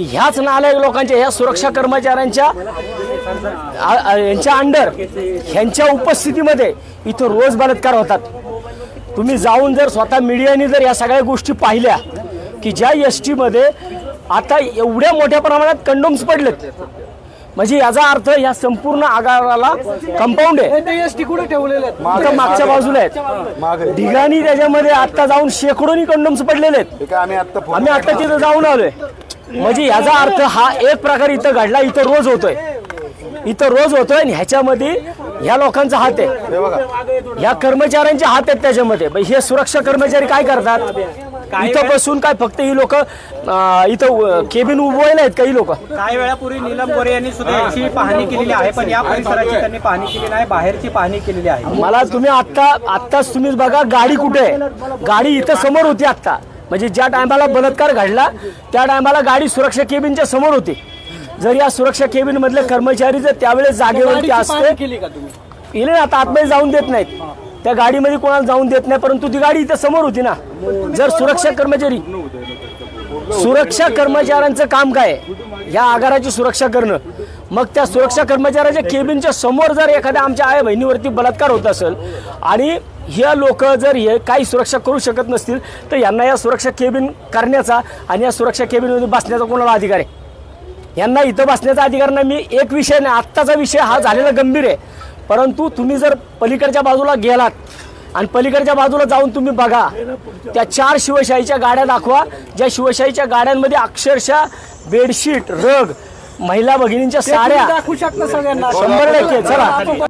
की ह्याच नालायक लोकांच्या ह्या सुरक्षा कर्मचाऱ्यांच्या यांच्या अंडर ह्यांच्या उपस्थितीमध्ये इथं रोज बलात्कार होतात। तुम्ही जाऊन जर स्वतः मीडियाने जर या सगळ्या गोष्टी पाहिल्या की ज्या एसटी मध्ये आता एवढ्या मोठ्या प्रमाणात कंडोम्स पडलेत, म्हणजे याचा अर्थ या संपूर्ण आगाराला कंपाऊंड आहे। एसटी कुठे ठेवलेले आहेत? मागच्या बाजूला आहेत ठिकाणी, त्याच्यामध्ये आता जाऊन शेकडोनी कंडोम्स पडलेले आहेत। आम्ही आता तिथं जाऊन आलोय। म्हणजे याचा अर्थ हा एक प्रकार इथं घडला, इथं रोज होतोय आणि ह्याच्यामध्ये ह्या लोकांचा हात आहे, ह्या कर्मचाऱ्यांचे हात आहेत त्याच्यामध्ये। हे सुरक्षा कर्मचारी काय करतात इथं बसून? काय फक्त ही लोक इथं केबिन उभवायला आहेत काही लोक? काही वेळापूर्वी नीलम गोरे यांनी सुद्धा याची पाहणी केलेली आहे, पण या परिसराची त्यांनी पाहणी केली नाही, बाहेरची पाहणी केलेली आहे। मला तुम्ही आत्ताच तुम्ही बघा गाडी कुठे आहे? गाडी इथं समोर होती आत्ता, म्हणजे ज्या टायमाला बलात्कार घडला त्या टायमाला गाडी सुरक्षा केबिनच्या समोर होती। जर या सुरक्षा केबिन मधले कर्मचारी जर त्यावेळेस जागेवरती असते केले, आता आतमध्ये जाऊन देत नाहीत, त्या गाडीमध्ये कोणाला जाऊन देत नाही, परंतु ती गाडी इथं समोर होती ना। जर सुरक्षा कर्मचाऱ्यांचं काम काय या आगाराची सुरक्षा करणं, मग त्या सुरक्षा कर्मचाऱ्याच्या केबिनच्या समोर जर एखाद्या आमच्या आई बहिणीवरती बलात्कार होत असेल आणि हे लोक जर हे काही सुरक्षा करू शकत नसतील तर यांना या सुरक्षा केबिन करण्याचा आणि या सुरक्षा केबिनमध्ये बसण्याचा कोणाला अधिकार आहे? यांना इथं बसण्याचा अधिकार नाही। मी एक विषय नाही, आत्ताचा विषय हा झालेला गंभीर आहे, परंतु तुम्ही जर पलीकडच्या बाजूला गेलात आणि पलीकडच्या बाजूला जाऊन तुम्ही बघा, त्या 4 शिवशाहीच्या गाड्या दाखवा, ज्या शिवशाहीच्या गाड्यांमध्ये अक्षरशः बेडशीट, रग, महिला भगिनींच्या साड्या दाखवू शकता सगळ्यांना 100%। चला